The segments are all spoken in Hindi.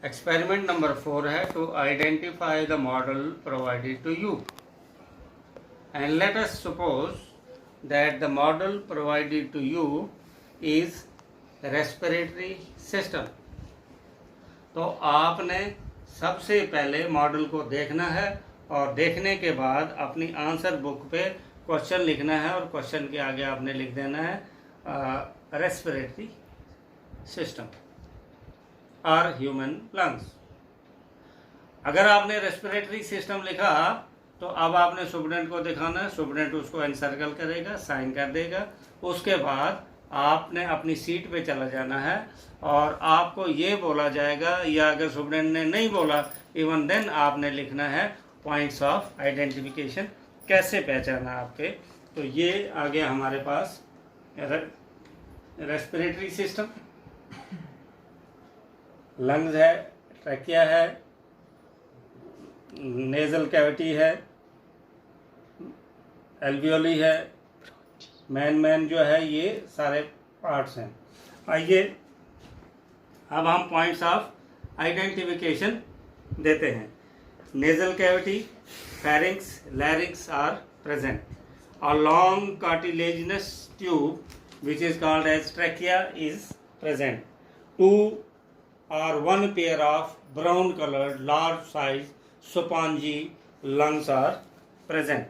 एक्सपेरिमेंट नंबर 4 है to identify the model provided to you and let us suppose that the model provided to you is respiratory system. तो आपने सबसे पहले मॉडल को देखना है और देखने के बाद अपनी आंसर बुक पे क्वेश्चन लिखना है और क्वेश्चन के आगे आपने लिख देना है रेस्पिरेटरी सिस्टम और ह्यूमन लंग्स। अगर आपने रेस्पिरेटरी सिस्टम लिखा तो अब आपने स्टूडेंट को दिखाना है, स्टूडेंट उसको एनसर्कल करेगा, साइन कर देगा। उसके बाद आपने अपनी सीट पे चला जाना है और आपको ये बोला जाएगा, या अगर स्टूडेंट ने नहीं बोला इवन देन आपने लिखना है पॉइंट्स ऑफ आइडेंटिफिकेशन, कैसे पहचाना आपके। तो ये आ गया हमारे पास रेस्पिरेटरी सिस्टम, लंग्स है, ट्रैकिया है, नेजल कैविटी है, एल्वियोली है, मैन जो है, ये सारे पार्ट्स हैं। आइए अब हम पॉइंट्स ऑफ आइडेंटिफिकेशन देते हैं। Nasal cavity, pharynx, larynx are present. A long cartilaginous tube which is called as trachea is present. Two or one pair of brown colored large size spongy lungs are present.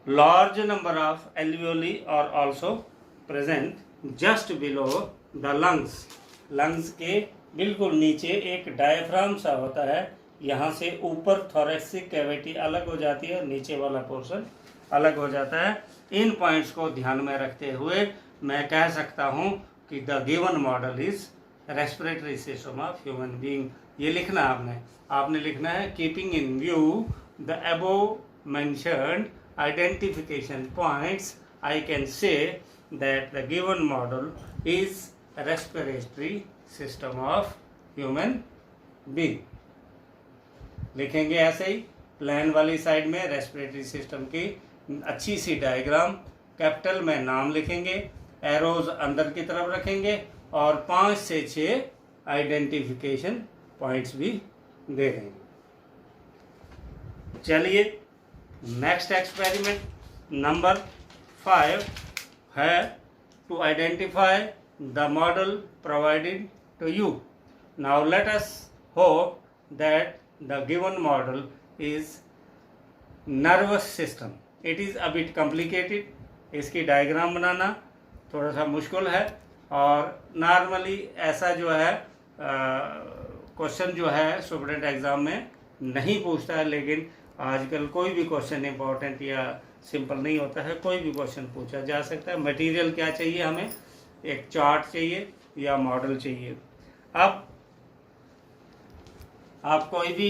Large number of alveoli are also present just below the lungs. lungs के बिल्कुल नीचे एक डायफ्राम सा होता है, यहाँ से ऊपर थोरेसिक कैविटी अलग हो जाती है, नीचे वाला पोर्शन अलग हो जाता है। इन पॉइंट्स को ध्यान में रखते हुए मैं कह सकता हूँ कि the given model is respiratory system of human being. ये लिखना आपने लिखना है keeping in view the above mentioned identification points I can say that the given model is respiratory system of human being. लिखेंगे ऐसे ही प्लान वाली साइड में रेस्पिरेटरी सिस्टम की अच्छी सी डायग्राम, कैपिटल में नाम लिखेंगे, एरोज अंदर की तरफ रखेंगे और 5 से 6 आइडेंटिफिकेशन पॉइंट्स भी दे देंगे। चलिए नेक्स्ट एक्सपेरिमेंट नंबर 5 है to identify the model provided to you. Now let us hope that the given model is nervous system. It is a bit complicated. इसकी डायग्राम बनाना थोड़ा सा मुश्किल है और नॉर्मली ऐसा जो है क्वेश्चन जो है स्टूडेंट एग्ज़ाम में नहीं पूछता है, लेकिन आजकल कोई भी क्वेश्चन इम्पोर्टेंट या सिंपल नहीं होता है, कोई भी क्वेश्चन पूछा जा सकता है। मटेरियल क्या चाहिए हमें, एक चार्ट चाहिए या मॉडल चाहिए। अब आप कोई भी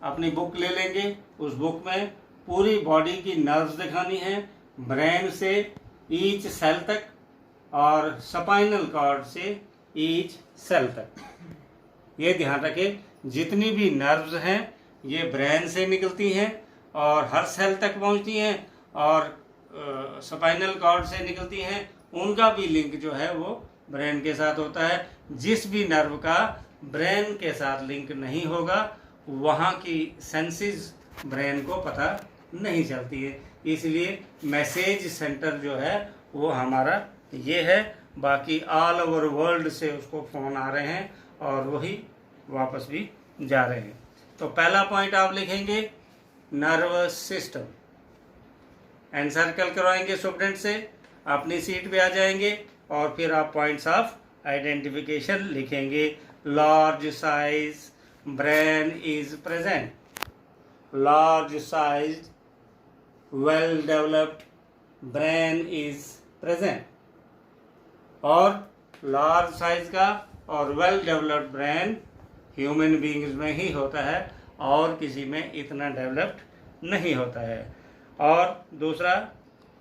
अपनी बुक ले लेंगे, उस बुक में पूरी बॉडी की नर्व्स दिखानी है, ब्रेन से ईच सेल तक और स्पाइनल कॉर्ड से ईच सेल तक। ये ध्यान रखें, जितनी भी नर्व्स हैं ये ब्रेन से निकलती हैं और हर सेल तक पहुंचती हैं और स्पाइनल कॉर्ड से निकलती हैं। उनका भी लिंक जो है वो ब्रेन के साथ होता है। जिस भी नर्व का ब्रेन के साथ लिंक नहीं होगा वहाँ की सेंसेस ब्रेन को पता नहीं चलती है, इसलिए मैसेज सेंटर जो है वो हमारा ये है। बाकी ऑल ओवर वर्ल्ड से उसको फ़ोन आ रहे हैं और वही वापस भी जा रहे हैं। तो पहला पॉइंट आप लिखेंगे नर्वस सिस्टम, एनसर्कल करवाएंगे स्टूडेंट से, अपनी सीट पे आ जाएंगे और फिर आप पॉइंट्स ऑफ आइडेंटिफिकेशन लिखेंगे। Large size brain is present. Large sized well developed brain is present. और large size का और well developed brain human beings में ही होता है और किसी में इतना developed नहीं होता है। और दूसरा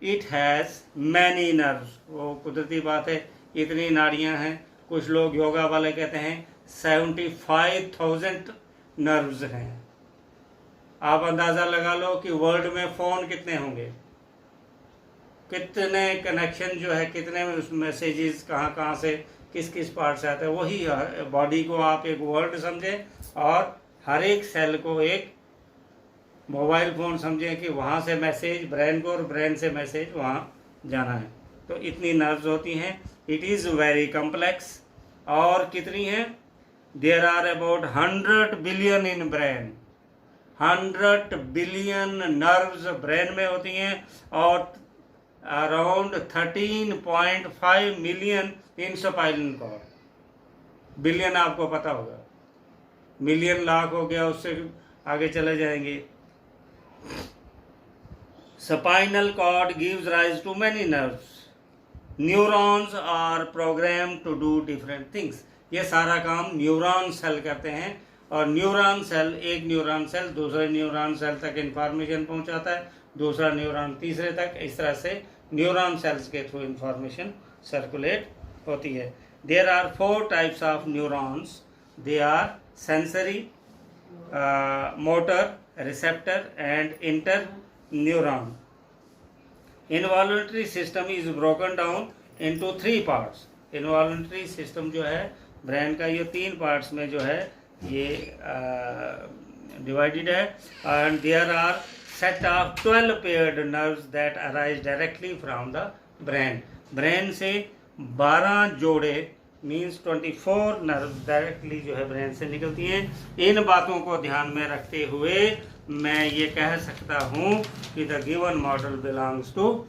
it has many nerves, वो कुदरती बात है, इतनी नाड़ियाँ हैं। कुछ लोग योगा वाले कहते हैं 75,000 नर्व्स हैं। आप अंदाज़ा लगा लो कि वर्ल्ड में फ़ोन कितने होंगे, कितने कनेक्शन जो है, कितने मैसेजेस कहाँ कहाँ से किस किस पार्ट से आता है, वही बॉडी को आप एक वर्ल्ड समझें और हर एक सेल को एक मोबाइल फ़ोन समझें कि वहाँ से मैसेज ब्रेन को और ब्रेन से मैसेज वहाँ जाना है। तो इतनी नर्व्स होती हैं। It is very complex. और कितनी हैं? There are about 100 billion in brain. 100 बिलियन नर्व्स ब्रेन में होती हैं और around 13.5 million in spinal cord. Billion आपको पता होगा, मिलियन लाख हो गया, उससे आगे चले जाएंगे। Spinal cord gives rise to many nerves. Neurons are program to do different things. ये सारा काम न्यूरॉन सेल करते हैं और न्यूरॉन सेल, एक न्यूरॉन सेल दूसरे न्यूरॉन सेल तक इंफॉर्मेशन पहुंचाता है, दूसरा न्यूरॉन तीसरे तक। इस तरह से न्यूरॉन सेल्स के थ्रू इंफॉर्मेशन सर्कुलेट होती है। There are 4 types of neurons. They are sensory, motor, receptor and inter neuron. Involuntary system is broken down into 3 parts. Involuntary system जो है ब्रेन का, ये 3 पार्ट्स में जो है ये डिवाइडेड है। And there are set of 12 paired nerves that arise directly from the brain. Brain से 12 जोड़े मीन्स 24 नर्व्स डायरेक्टली जो है ब्रेन से निकलती हैं। इन बातों को ध्यान में रखते हुए मैं ये कह सकता हूँ कि the given model belongs to,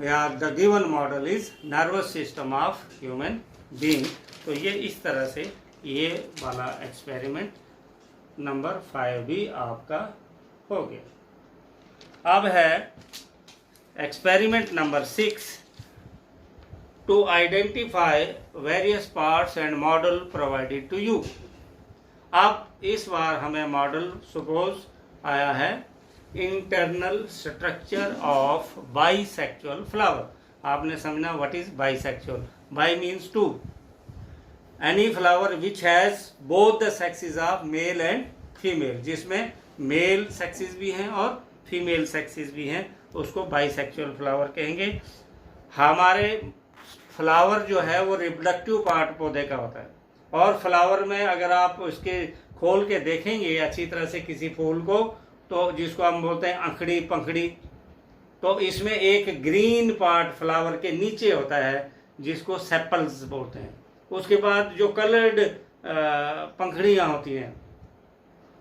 या the given model is nervous system of human being. तो ये इस तरह से ये वाला एक्सपेरिमेंट नंबर 5 भी आपका हो गया। अब है experiment number 6, to identify various parts and model provided to you. अब इस बार हमें मॉडल सपोज आया है internal structure of bisexual flower. आपने समझना what is bisexual. Bi means 2। Any flower which has both the sexes of male and female, जिसमें मेल सेक्सेस भी हैं और फीमेल सेक्सेस भी हैं, उसको बाइसेक्सुअल फ्लावर कहेंगे। हमारे फ्लावर जो है वो रिप्रोडक्टिव पार्ट पौधे का होता है और फ्लावर में अगर आप उसके खोल के देखेंगे अच्छी तरह से किसी फूल को, तो जिसको हम बोलते हैं अंखड़ी पंखड़ी, तो इसमें एक ग्रीन पार्ट फ्लावर के नीचे होता है जिसको सेपल्स बोलते हैं। उसके बाद जो कलर्ड पंखड़ियाँ होती हैं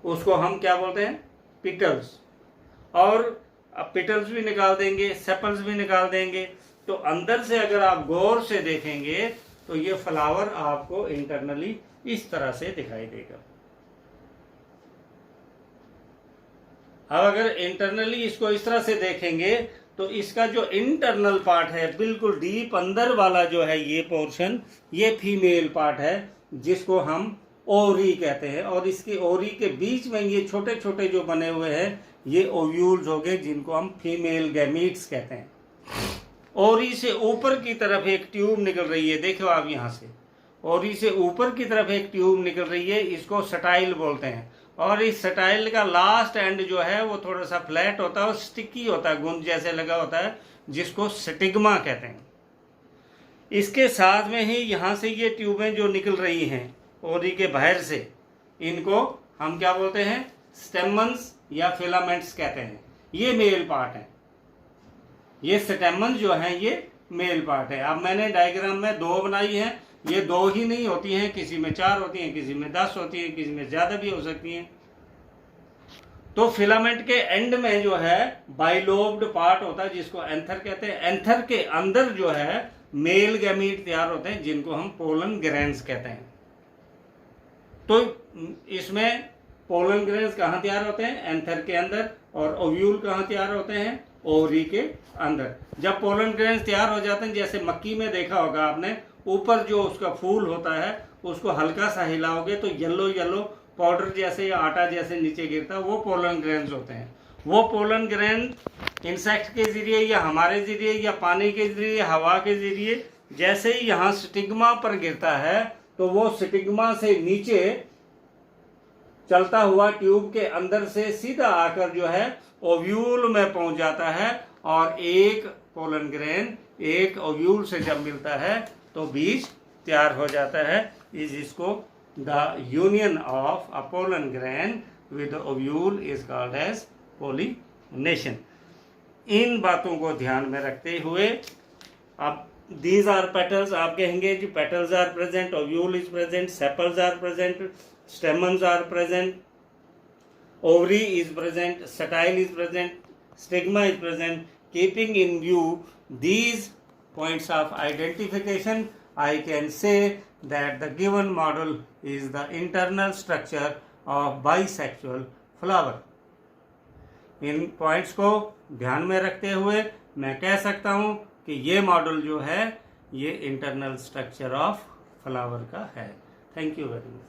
उसको हम क्या बोलते हैं? पिटल्स। और पिटल्स भी निकाल देंगे, सेपल्स भी निकाल देंगे। तो अंदर से अगर आप गौर से देखेंगे तो ये फ्लावर आपको इंटरनली इस तरह से दिखाई देगा। अब अगर इंटरनली इसको इस तरह से देखेंगे तो इसका जो इंटरनल पार्ट है बिल्कुल डीप अंदर वाला जो है ये पोर्शन, ये फीमेल पार्ट है जिसको हम ओवरी कहते हैं। और इसके ओवरी के बीच में ये छोटे छोटे जो बने हुए हैं ये ओव्यूल्स हो गए जिनको हम फीमेल गैमीट्स कहते हैं। ओवरी से ऊपर की तरफ एक ट्यूब निकल रही है, देखो आप यहाँ से ओवरी से ऊपर की तरफ एक ट्यूब निकल रही है, इसको स्टाइल बोलते हैं। और इस स्टाइल का लास्ट एंड जो है वो थोड़ा सा फ्लैट होता है और स्टिकी होता है, गुंद जैसे लगा होता है, जिसको स्टिग्मा कहते हैं। इसके साथ में ही यहाँ से ये ट्यूबें जो निकल रही हैं ओवरी के बाहर से, इनको हम क्या बोलते हैं? स्टेमन्स या फिलामेंट्स कहते हैं। ये मेल पार्ट है। ये स्टेमन्स जो हैं ये मेल पार्ट है। अब मैंने डायग्राम में 2 बनाई है। ये 2 ही नहीं होती हैं, किसी में 4 होती हैं, किसी में 10 होती हैं, किसी में ज़्यादा भी हो सकती हैं। तो फिलामेंट के एंड में जो है बाइलोब्ड पार्ट होता है जिसको एंथर कहते हैं। एंथर के अंदर जो है मेल गैमीट तैयार होते हैं जिनको हम पोलन ग्रेन्स कहते हैं। तो इसमें पोलन ग्रेन्स कहाँ तैयार होते हैं? एंथर के अंदर। और ओव्यूल कहाँ तैयार होते हैं? ओवरी के अंदर। जब पोलन ग्रेन्स तैयार हो जाते हैं, जैसे मक्की में देखा होगा आपने, ऊपर जो उसका फूल होता है उसको हल्का सा हिलाओगे तो येलो येलो पाउडर जैसे या आटा जैसे नीचे गिरता है, वो पोलन ग्रेन्स होते हैं। वो पोलन ग्रेन इंसेक्ट के जरिए या हमारे जरिए या पानी के जरिए, हवा के जरिए जैसे ही यहाँ स्टिग्मा पर गिरता है तो वो स्टिग्मा से नीचे चलता हुआ ट्यूब के अंदर से सीधा आकर जो है ओव्यूल में पहुंच जाता है। और एक पोलन ग्रेन एक ओव्यूल से जब मिलता है तो तो बीज तैयार हो जाता है। इस इसको the union of a pollen grain with ovule is called as pollination. इन बातों को ध्यान में रखते हुए अब दीज आर पेटल्स, आप कहेंगे जी petals are present, ovule is present, sepals are present, stamens are present, ovary is present, style is present, stigma is present. Keeping in view these points of identification, I can say that the given model is the internal structure of bisexual flower. In points को ध्यान में रखते हुए मैं कह सकता हूँ कि ये मॉडल जो है ये इंटरनल स्ट्रक्चर ऑफ फ्लावर का है। Thank you very much.